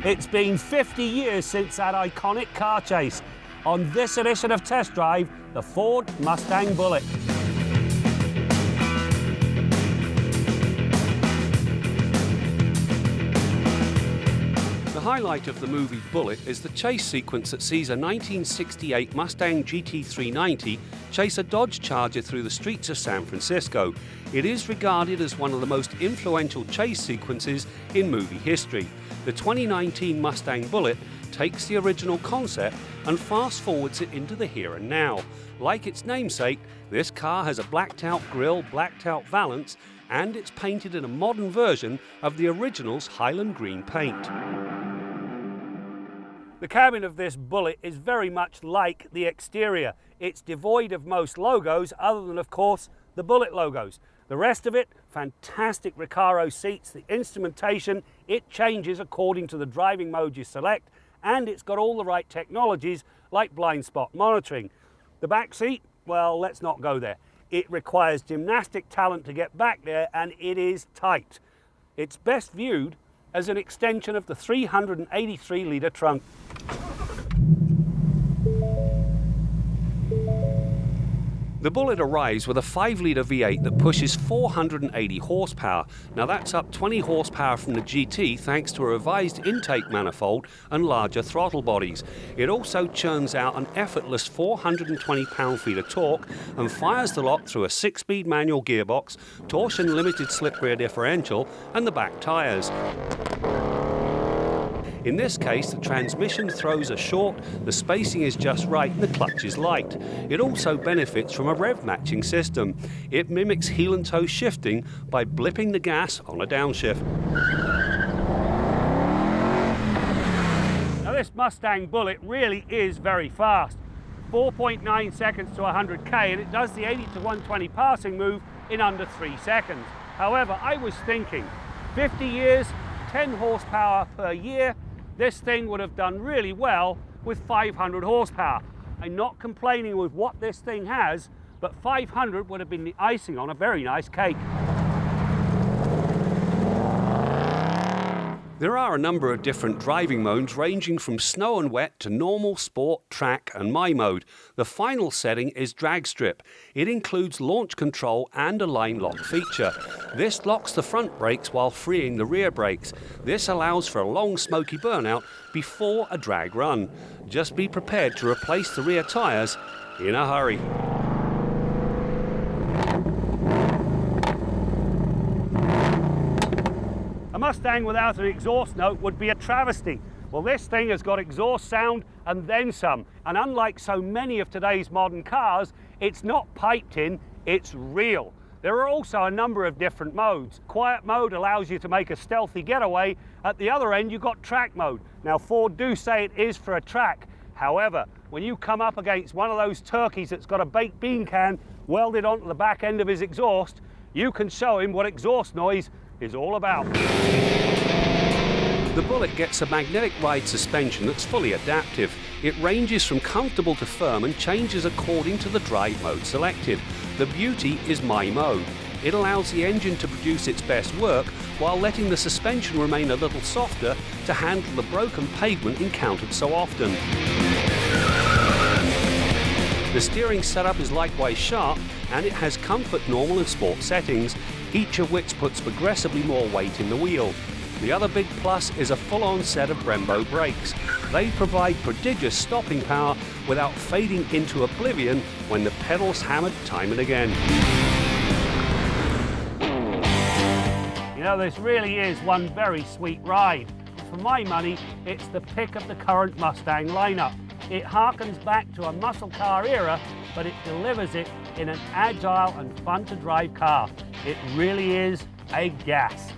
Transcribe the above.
It's been 50 years since that iconic car chase. On this edition of Test Drive, the Ford Mustang Bullitt. The highlight of the movie Bullitt is the chase sequence that sees a 1968 Mustang GT390 chase a Dodge Charger through the streets of San Francisco. It is regarded as one of the most influential chase sequences in movie history. The 2019 Mustang Bullitt takes the original concept and fast-forwards it into the here and now. Like its namesake, this car has a blacked-out grille, blacked-out valance, and it's painted in a modern version of the original's Highland green paint. The cabin of this Bullitt is very much like the exterior. It's devoid of most logos, other than, of course, the Bullitt logos. The rest of it, fantastic Recaro seats, the instrumentation, it changes according to the driving mode you select, and it's got all the right technologies like blind spot monitoring. The back seat, well, let's not go there. It requires gymnastic talent to get back there, and it is tight. It's best viewed as an extension of the 383-litre trunk. The Bullitt arrives with a 5-litre V8 that pushes 480 horsepower. Now that's up 20 horsepower from the GT thanks to a revised intake manifold and larger throttle bodies. It also churns out an effortless 420 pound-feet of torque and fires the lot through a 6-speed manual gearbox, torsion limited slip rear differential and the back tyres. In this case, the transmission throws are short, the spacing is just right and the clutch is light. It also benefits from a rev matching system. It mimics heel and toe shifting by blipping the gas on a downshift. Now this Mustang Bullitt really is very fast. 4.9 seconds to 100k, and it does the 80 to 120 passing move in under 3 seconds. However, I was thinking, 50 years, 10 horsepower per year, this thing would have done really well with 500 horsepower. I'm not complaining with what this thing has, but 500 would have been the icing on a very nice cake. There are a number of different driving modes ranging from snow and wet to normal, sport, track and my mode. The final setting is drag strip. It includes launch control and a line lock feature. This locks the front brakes while freeing the rear brakes. This allows for a long smoky burnout before a drag run. Just be prepared to replace the rear tyres in a hurry. A Mustang without an exhaust note would be a travesty. Well, this thing has got exhaust sound and then some. And unlike so many of today's modern cars, it's not piped in, it's real. There are also a number of different modes. Quiet mode allows you to make a stealthy getaway. At the other end, you've got track mode. Now, Ford do say it is for a track. However, when you come up against one of those turkeys that's got a baked bean can welded onto the back end of his exhaust, you can show him what exhaust noise is all about. The Bullitt gets a magnetic ride suspension that's fully adaptive. It ranges from comfortable to firm and changes according to the drive mode selected. The beauty is my mode. It allows the engine to produce its best work while letting the suspension remain a little softer to handle the broken pavement encountered so often. The steering setup is likewise sharp, and it has comfort, normal and sport settings, each of which puts progressively more weight in the wheel. The other big plus is a full-on set of Brembo brakes. They provide prodigious stopping power without fading into oblivion when the pedal's hammered time and again. You know, this really is one very sweet ride. For my money, it's the pick of the current Mustang lineup. It harkens back to a muscle car era, but it delivers it in an agile and fun to drive car. It really is a gas.